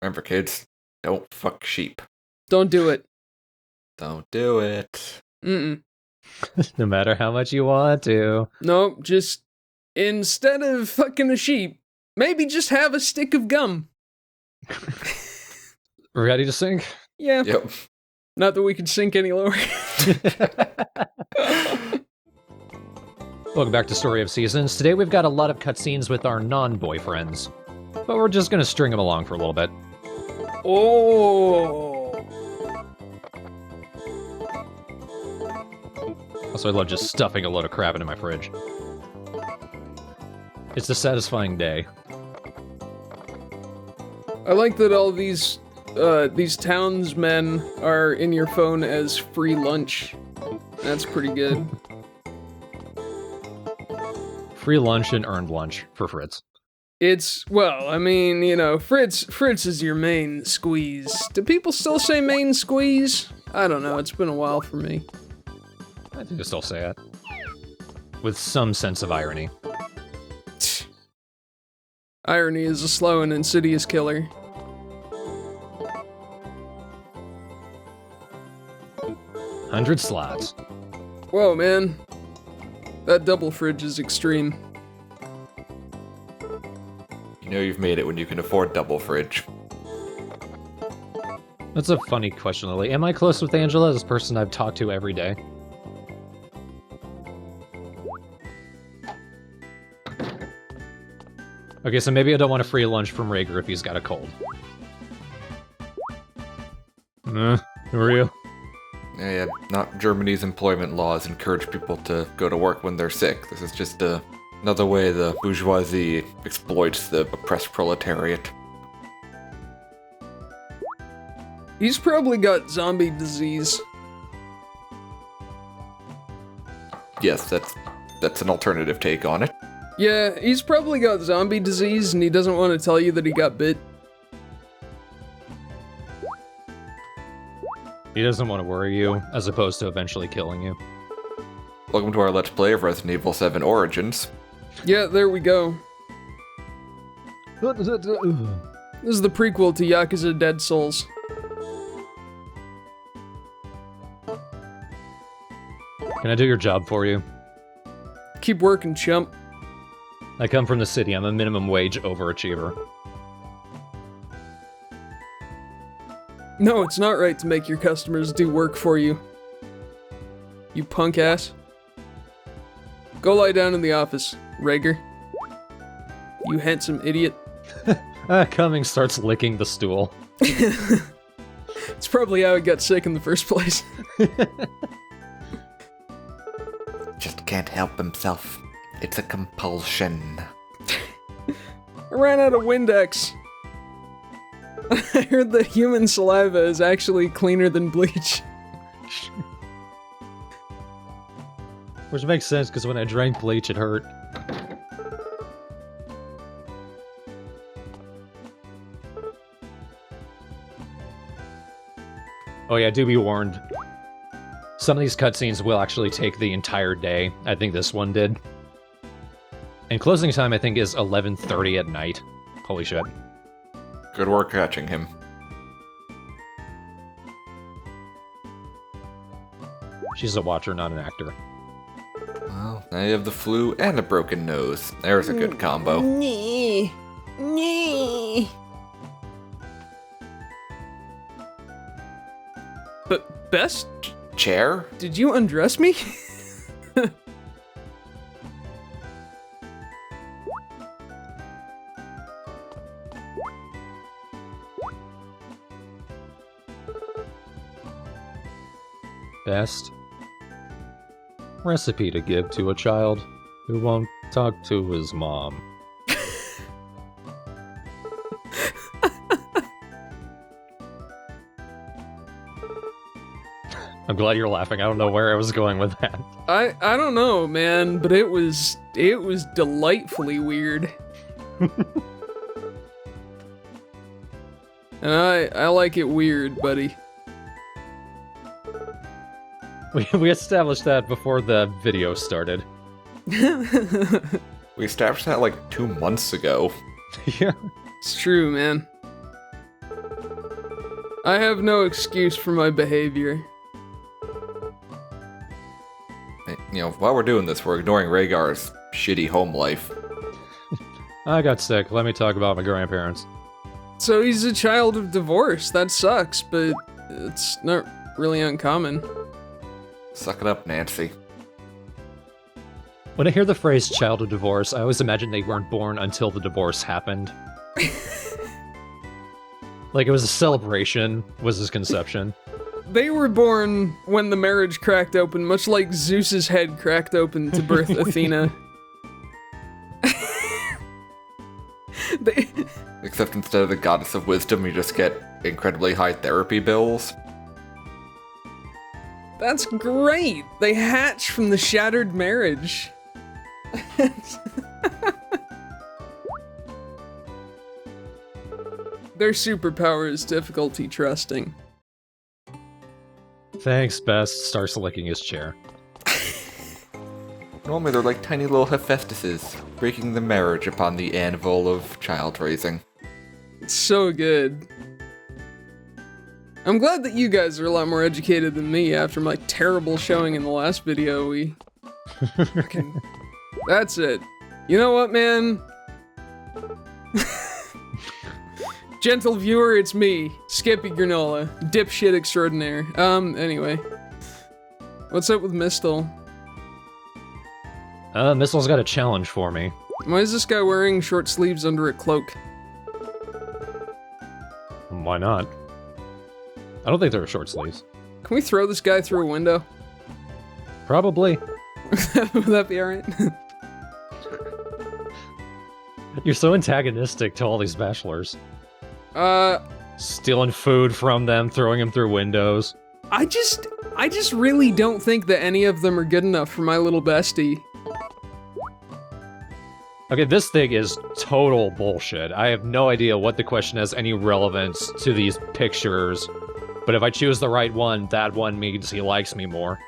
Remember, kids, don't fuck sheep. Don't do it. Don't do it. Mm-mm. No matter how much you want to. No, just instead of fucking a sheep, maybe just have a stick of gum. Ready to sink? Yeah. Yep. Not that we could sink any lower. Welcome back to Story of Seasons. Today we've got a lot of cutscenes with our non-boyfriends, but we're just gonna string them along for a little bit. Oh. Also, I love just stuffing a load of crap into my fridge. It's a satisfying day. I like that all these townsmen are in your phone as free lunch. That's pretty good. Free lunch and earned lunch for Fritz. Well, I mean, you know, Fritz is your main squeeze. Do people still say main squeeze? I don't know, it's been a while for me. I think I still say it. With some sense of irony. Irony is a slow and insidious killer. 100 slots. Whoa, man. That double fridge is extreme. You know you've made it when you can afford double fridge. That's a funny question, Lily. Am I close with Angela, this person I've talked to every day? Okay, so maybe I don't want a free lunch from Rager if he's got a cold. Who are you? Yeah, not Germany's employment laws encourage people to go to work when they're sick. This is just another way the bourgeoisie exploits the oppressed proletariat. He's probably got zombie disease. Yes, that's an alternative take on it. Yeah, he's probably got zombie disease and he doesn't want to tell you that he got bit. He doesn't want to worry you, as opposed to eventually killing you. Welcome to our Let's Play of Resident Evil 7 Origins. Yeah, there we go. This is the prequel to Yakuza Dead Souls. Can I do your job for you? Keep working, chump. I come from the city. I'm a minimum wage overachiever. No, it's not right to make your customers do work for you. You punk ass. Go lie down in the office, Rager. You handsome idiot. Cummings starts licking the stool. It's probably how he got sick in the first place. Just can't help himself. It's a compulsion. I ran out of Windex. I heard that human saliva is actually cleaner than bleach. Which makes sense, because when I drank bleach, it hurt. Oh yeah, do be warned. Some of these cutscenes will actually take the entire day. I think this one did. And closing time, I think, is 11:30 at night. Holy shit. Good work catching him. She's a watcher, not an actor. Well, now you have the flu and a broken nose. There's a good combo. Nee. Nee. But Bess, Chair? did you undress me? Best recipe to give to a child who won't talk to his mom. I'm glad you're laughing. I don't know where I was going with that. I don't know, man, but it was delightfully weird. And I like it weird, buddy. We established that before the video started. We established that like 2 months ago. Yeah. It's true, man. I have no excuse for my behavior. You know, while we're doing this, we're ignoring Rhaegar's shitty home life. I got sick. Let me talk about my grandparents. So he's a child of divorce. That sucks, but it's not really uncommon. Suck it up, Nancy. When I hear the phrase child of divorce, I always imagine they weren't born until the divorce happened. Like it was a celebration, was his conception. They were born when the marriage cracked open, much like Zeus's head cracked open to birth Athena. Except instead of the goddess of wisdom, you just get incredibly high therapy bills. That's great! They hatch from the shattered marriage. Their superpower is difficulty trusting. Thanks, Best starts licking his chair. Normally they're like tiny little Hephaestuses, breaking the marriage upon the anvil of child raising. It's so good. I'm glad that you guys are a lot more educated than me after my terrible showing in the last video. That's it. You know what, man? Gentle viewer, it's me, Skippy Granola, dipshit extraordinaire. Anyway. What's up with Mistle? Mistle's got a challenge for me. Why is this guy wearing short sleeves under a cloak? Why not? I don't think there are short sleeves. Can we throw this guy through a window? Probably. Would that be alright? You're so antagonistic to all these bachelors. Stealing food from them, throwing them through windows. I just really don't think that any of them are good enough for my little bestie. Okay, this thing is total bullshit. I have no idea what the question has any relevance to these pictures, but if I choose the right one, that one means he likes me more.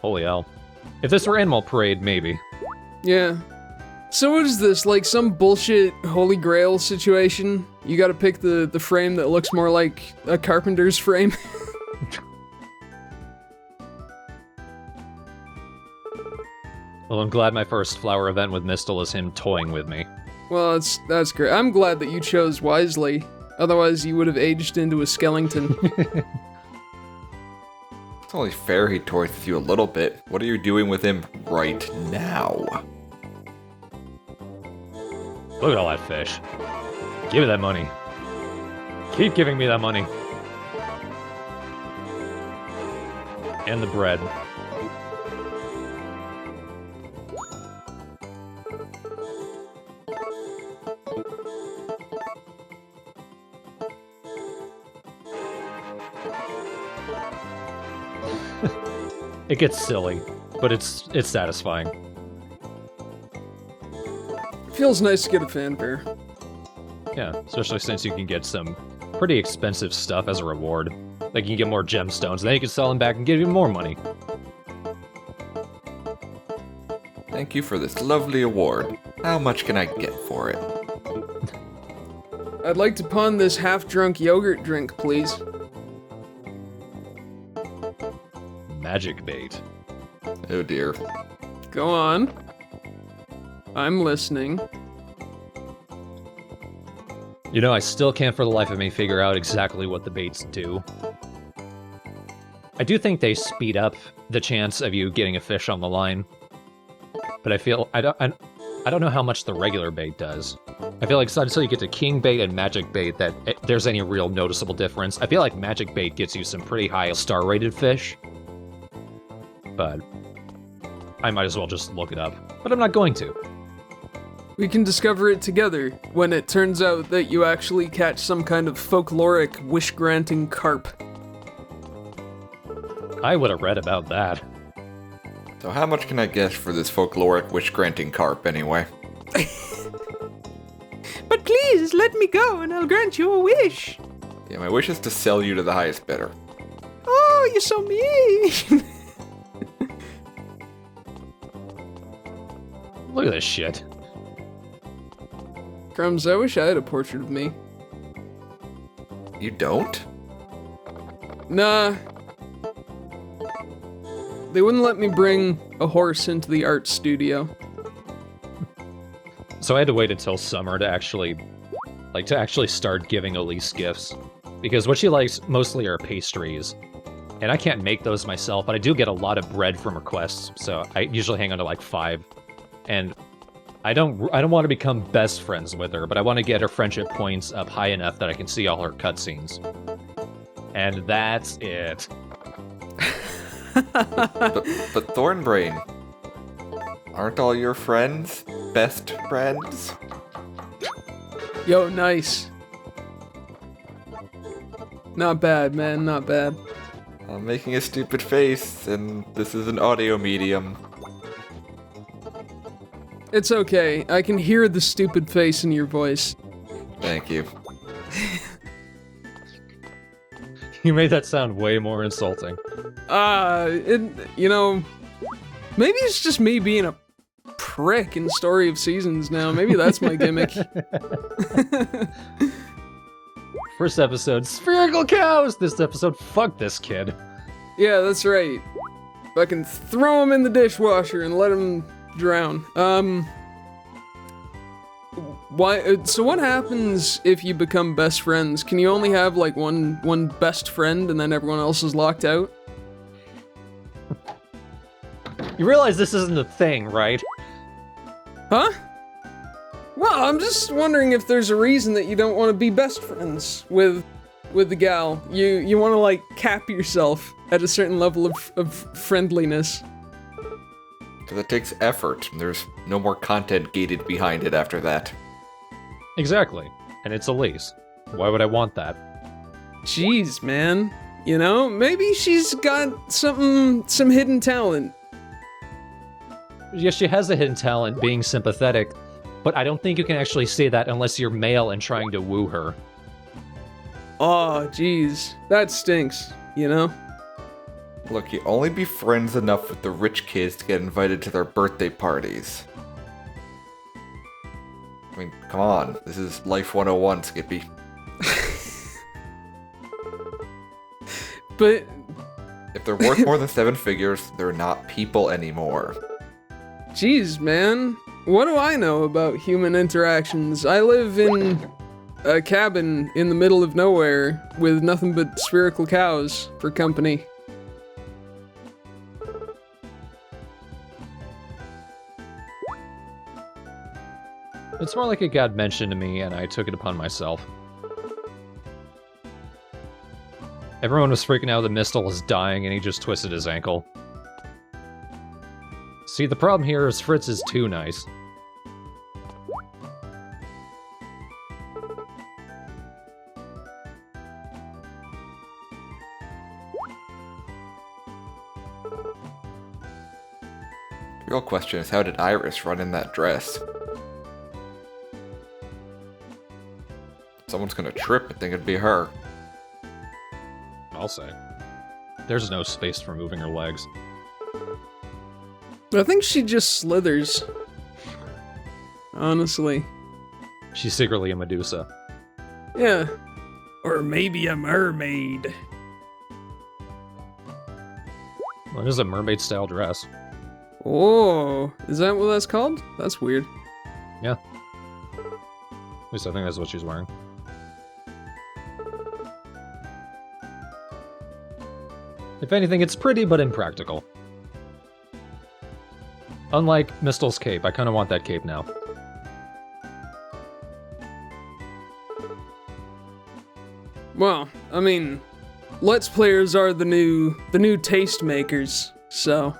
Holy hell. If this were Animal Parade, maybe. Yeah. So what is this, like some bullshit Holy Grail situation? You gotta pick the frame that looks more like a carpenter's frame? Well, I'm glad my first flower event with Mistle is him toying with me. Well, that's great. I'm glad that you chose wisely. Otherwise, you would have aged into a skeleton. It's only fair he toys with you a little bit. What are you doing with him right now? Look at all that fish. Give me that money. Keep giving me that money. And the bread. It gets silly, but it's satisfying. Feels nice to get a fanfare. Yeah, especially since you can get some pretty expensive stuff as a reward. Like you can get more gemstones, then you can sell them back and give you more money. Thank you for this lovely award. How much can I get for it? I'd like to pawn this half-drunk yogurt drink, please. Magic bait. Oh dear. Go on. I'm listening. You know, I still can't for the life of me figure out exactly what the baits do. I do think they speed up the chance of you getting a fish on the line, but I don't know how much the regular bait does. I feel like it's not until you get to king bait and magic bait that there's any real noticeable difference. I feel like magic bait gets you some pretty high star rated fish, but I might as well just look it up. But I'm not going to. We can discover it together when it turns out that you actually catch some kind of folkloric wish-granting carp. I would have read about that. So how much can I get for this folkloric wish-granting carp, anyway? But please, let me go and I'll grant you a wish. Yeah, my wish is to sell you to the highest bidder. Oh, you're so mean. Look at this shit. Crumbs, I wish I had a portrait of me. You don't? Nah. They wouldn't let me bring a horse into the art studio. So I had to wait until summer to actually start giving Elise gifts. Because what she likes mostly are pastries. And I can't make those myself, but I do get a lot of bread from requests, so I usually hang on to like 5. And I don't want to become best friends with her, but I want to get her friendship points up high enough that I can see all her cutscenes. And that's it. but Thornbrain, aren't all your friends best friends? Yo, nice. Not bad, man, not bad. I'm making a stupid face, and this is an audio medium. It's okay. I can hear the stupid face in your voice. Thank you. You made that sound way more insulting. You know, maybe it's just me being a prick in Story of Seasons now. Maybe that's my gimmick. First episode, spherical cows! This episode, fuck this kid. Yeah, that's right. Fucking throw him in the dishwasher and let him drown. Why? So what happens if you become best friends? Can you only have like one best friend and then everyone else is locked out? You realize this isn't a thing, right? Huh? Well, I'm just wondering if there's a reason that you don't want to be best friends with the gal. You want to like cap yourself at a certain level of friendliness. Because it takes effort. There's no more content gated behind it after that. Exactly. And it's Elise. Why would I want that? Jeez, man. You know, maybe she's got some hidden talent. Yes, she has a hidden talent, being sympathetic, but I don't think you can actually say that unless you're male and trying to woo her. Oh, jeez. That stinks, you know? Look, you only be friends enough with the rich kids to get invited to their birthday parties. I mean, come on. This is Life 101, Skippy. But if they're worth more than 7 figures, they're not people anymore. jeez, man. What do I know about human interactions? I live in a cabin in the middle of nowhere with nothing but spherical cows for company. It's more like it got mentioned to me, and I took it upon myself. Everyone was freaking out that Mistle was dying, and he just twisted his ankle. See, the problem here is Fritz is too nice. The real question is, how did Iris run in that dress? Someone's gonna trip and think it'd be her. I'll say. There's no space for moving her legs. I think she just slithers. Honestly. She's secretly a Medusa. Yeah. Or maybe a mermaid. Well, it is a mermaid-style dress. Oh, is that what that's called? That's weird. Yeah. At least I think that's what she's wearing. If anything, it's pretty but impractical. Unlike Mistle's cape, I kind of want that cape now. Well, I mean, Let's Players are the new tastemakers, so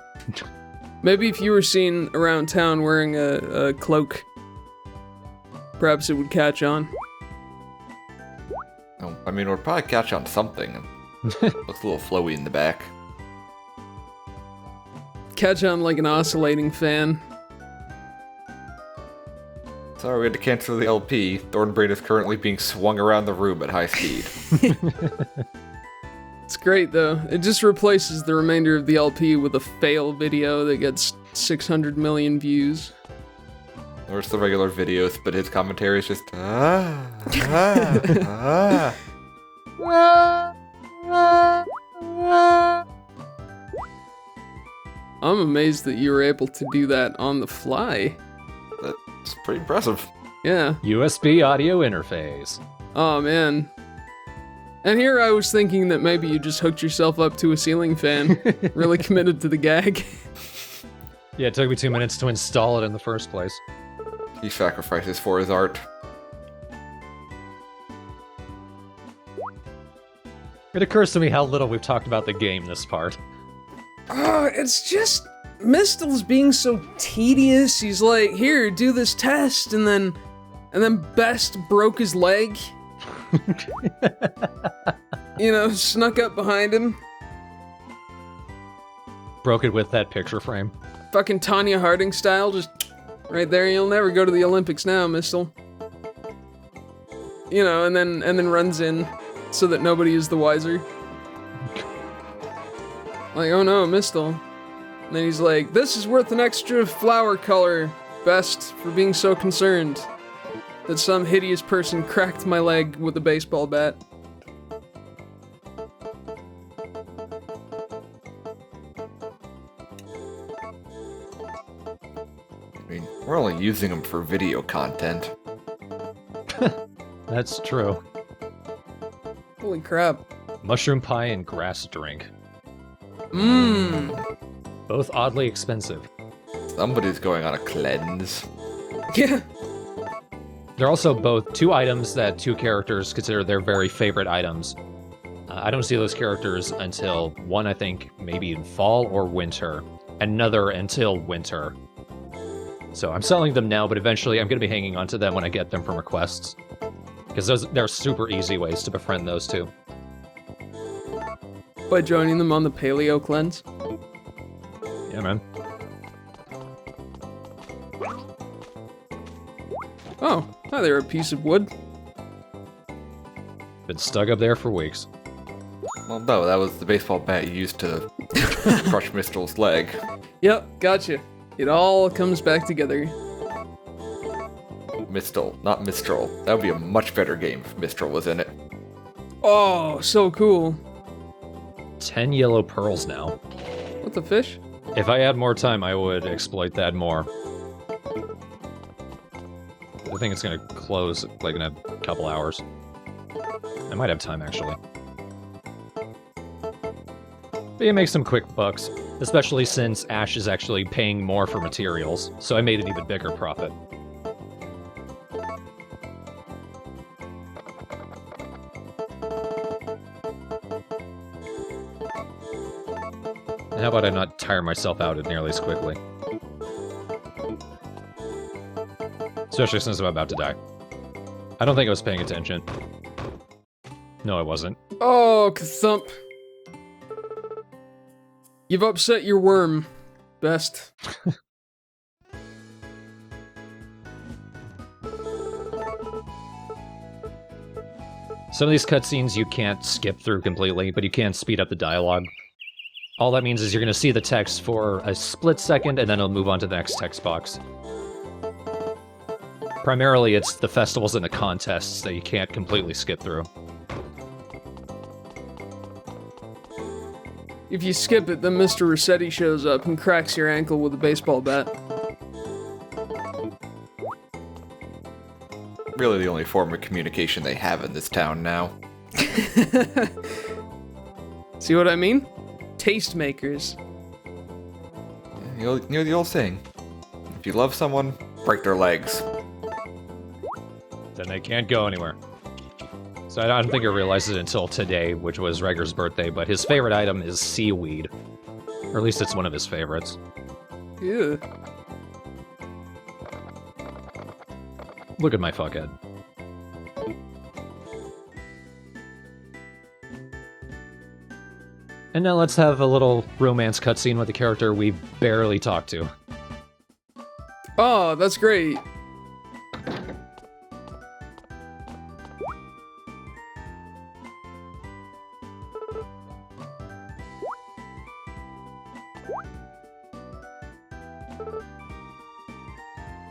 maybe if you were seen around town wearing a cloak, perhaps it would catch on. Oh, I mean, it would probably catch on something. Looks a little flowy in the back. Catch on like an oscillating fan. Sorry, we had to cancel the LP. Thornbraid is currently being swung around the room at high speed. It's great though. It just replaces the remainder of the LP with a fail video that gets 600 million views. Or it's the regular videos, but his commentary is just ah. I'm amazed that you were able to do that on the fly. That's pretty impressive. Yeah. USB audio interface. Oh, man. And here I was thinking that maybe you just hooked yourself up to a ceiling fan. Really committed to the gag. Yeah, it took me 2 minutes to install it in the first place. He sacrifices for his art. It occurs to me how little we've talked about the game this part. Oh, it's just... Mistel's being so tedious. He's like, here, do this test, and then Best broke his leg. You know, snuck up behind him. Broke it with that picture frame. Fucking Tanya Harding style, just right there. You'll never go to the Olympics now, Mistel. You know, and then runs in so that nobody is the wiser. Like, oh no, Mistel. And then he's like, this is worth an extra flower color, Best, for being so concerned that some hideous person cracked my leg with a baseball bat. I mean, we're only using them for video content. That's true. Holy crap. Mushroom pie and grass drink. Mmm. Both oddly expensive. Somebody's going on a cleanse. Yeah. They're also both two items that two characters consider their very favorite items. I don't see those characters until one, I think, maybe in fall or winter. Another until winter. So I'm selling them now, but eventually I'm going to be hanging on to them when I get them from requests. Because they're super easy ways to befriend those two. By joining them on the paleo cleanse. Yeah, man. Oh, hi there, a piece of wood. Been stuck up there for weeks. Well, no, that was the baseball bat you used to crush Mistel's leg. Yep, gotcha. It all comes back together. Mistel, not Mistral. That would be a much better game if Mistral was in it. Oh, so cool. 10 yellow pearls now. What the fish? If I had more time, I would exploit that more. I think it's gonna close, like, in a couple hours. I might have time, actually. But you make some quick bucks, especially since Ash is actually paying more for materials, so I made an even bigger profit. And how about I not tire myself out nearly as quickly? Especially since I'm about to die. I don't think I was paying attention. No, I wasn't. Oh, thump. You've upset your worm, Best. Some of these cutscenes you can't skip through completely, but you can speed up the dialogue. All that means is you're going to see the text for a split second, and then it'll move on to the next text box. Primarily, it's the festivals and the contests that you can't completely skip through. If you skip it, then Mr. Rossetti shows up and cracks your ankle with a baseball bat. Really the only form of communication they have in this town now. See what I mean? Tastemakers. You know the old saying, if you love someone, break their legs. Then they can't go anywhere. So I don't think I realized it until today, which was Reger's birthday, but his favorite item is seaweed. Or at least it's one of his favorites. Yeah. Look at my fuckhead. And now let's have a little romance cutscene with a character we barely talked to. Oh, that's great.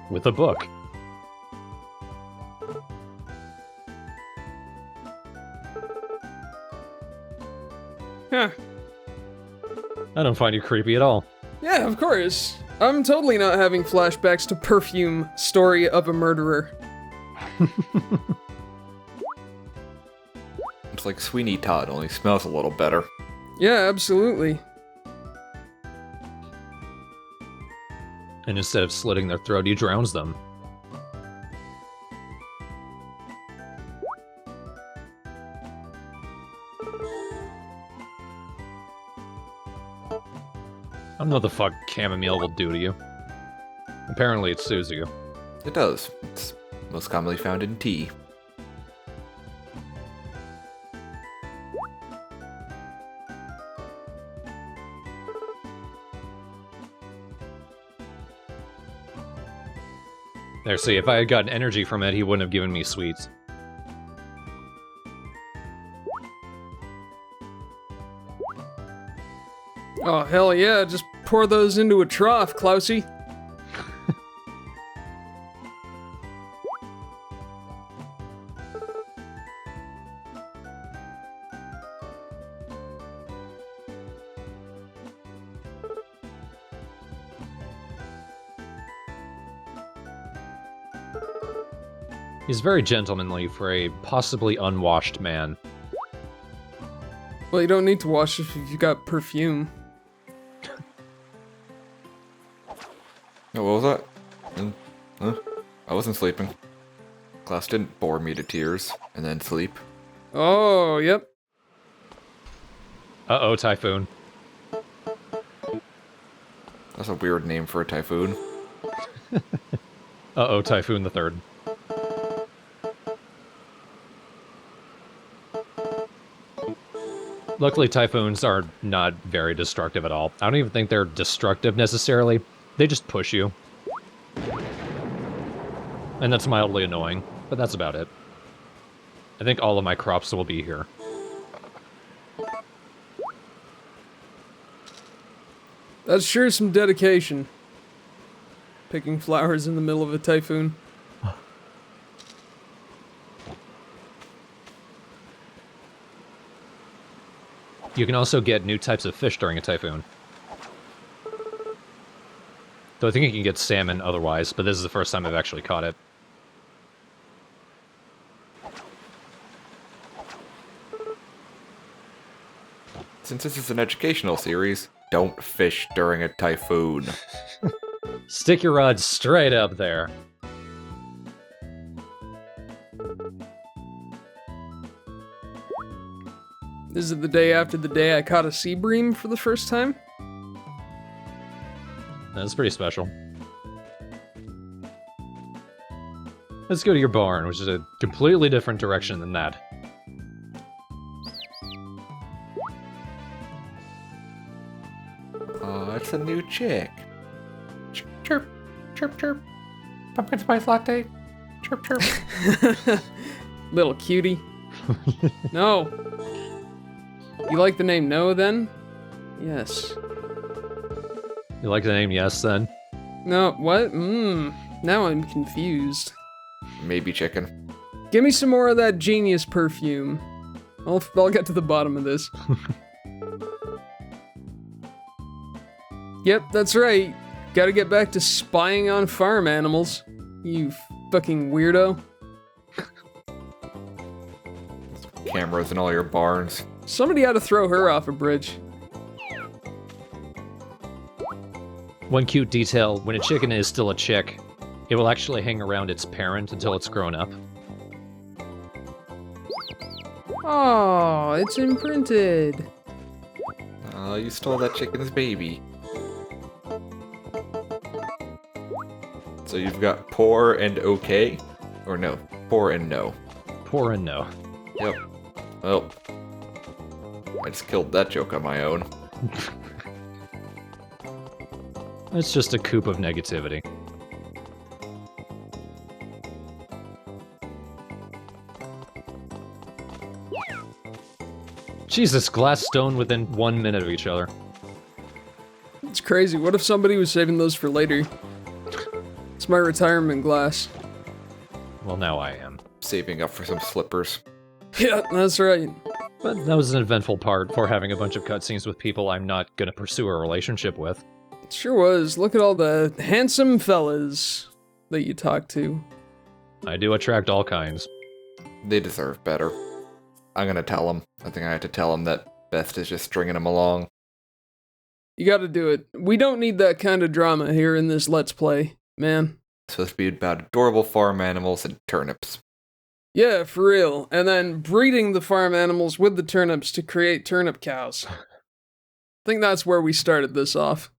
with a book. Huh. I don't find you creepy at all. Yeah, of course. I'm totally not having flashbacks to Perfume, Story of a Murderer. It's like Sweeney Todd, only smells a little better. Yeah, absolutely. And instead of slitting their throat, he drowns them. I don't know what the fuck chamomile will do to you. Apparently it soothes you. It does. It's most commonly found in tea. There, see, if I had gotten energy from it, he wouldn't have given me sweets. Oh, hell yeah, just pour those into a trough, Klausy. He's very gentlemanly for a possibly unwashed man. Well, you don't need to wash if you got perfume. Oh, what was that? Huh? I wasn't sleeping. Class didn't bore me to tears and then sleep. Oh, yep. Uh-oh, Typhoon. That's a weird name for a typhoon. Uh-oh, Typhoon the Third. Luckily, typhoons are not very destructive at all. I don't even think they're destructive necessarily. They just push you. And that's mildly annoying, but that's about it. I think all of my crops will be here. That's sure some dedication. Picking flowers in the middle of a typhoon. You can also get new types of fish during a typhoon. Though I think you can get salmon otherwise, but this is the first time I've actually caught it. Since this is an educational series, don't fish during a typhoon. Stick your rod straight up there. This is the day after the day I caught a sea bream for the first time. That's pretty special. Let's go to your barn, which is a completely different direction than that. Oh, it's a new chick. Chirp, chirp, chirp. Pumpkin spice latte. Chirp, chirp. Little cutie. No. You like the name No, then? Yes. You like the name Yes, then? No, what? Now I'm confused. Maybe chicken. Give me some more of that genius perfume. I'll get to the bottom of this. Yep, that's right. Gotta get back to spying on farm animals. You fucking weirdo. Cameras in all your barns. Somebody had to throw her off a bridge. One cute detail, when a chicken is still a chick, it will actually hang around its parent until it's grown up. Oh, it's imprinted. Oh, you stole that chicken's baby. So you've got poor and okay? Or no, poor and no. Poor and no. Yep. Well, I just killed that joke on my own. It's just a coop of negativity. Jesus, glass stone within 1 minute of each other. It's crazy. What if somebody was saving those for later? It's It's my retirement glass. Well, now I am. Saving up for some slippers. Yeah, that's right. But that was an eventful part for having a bunch of cutscenes with people I'm not gonna pursue a relationship with. It sure was. Look at all the handsome fellas that you talk to. I do attract all kinds. They deserve better. I'm gonna tell them. I think I have to tell them that Best is just stringing them along. You gotta do it. We don't need that kind of drama here in this Let's Play, man. It's supposed to be about adorable farm animals and turnips. Yeah, for real. And then breeding the farm animals with the turnips to create turnip cows. I think that's where we started this off.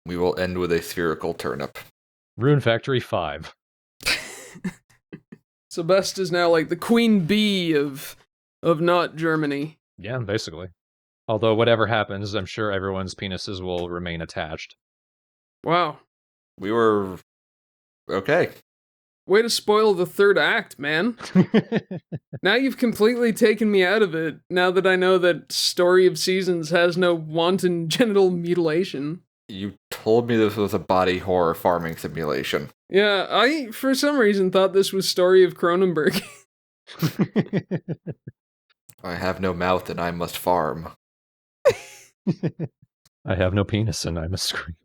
We will end with a spherical turnip. Rune Factory 5. So Best is now like the queen bee of not Germany. Yeah, basically. Although whatever happens, I'm sure everyone's penises will remain attached. Wow. We were... okay. Way to spoil the third act, man. Now you've completely taken me out of it, now that I know that Story of Seasons has no wanton genital mutilation. You told me this was a body horror farming simulation. Yeah, I, for some reason, thought this was Story of Cronenberg. I have no mouth and I must farm. I have no penis and I must scream.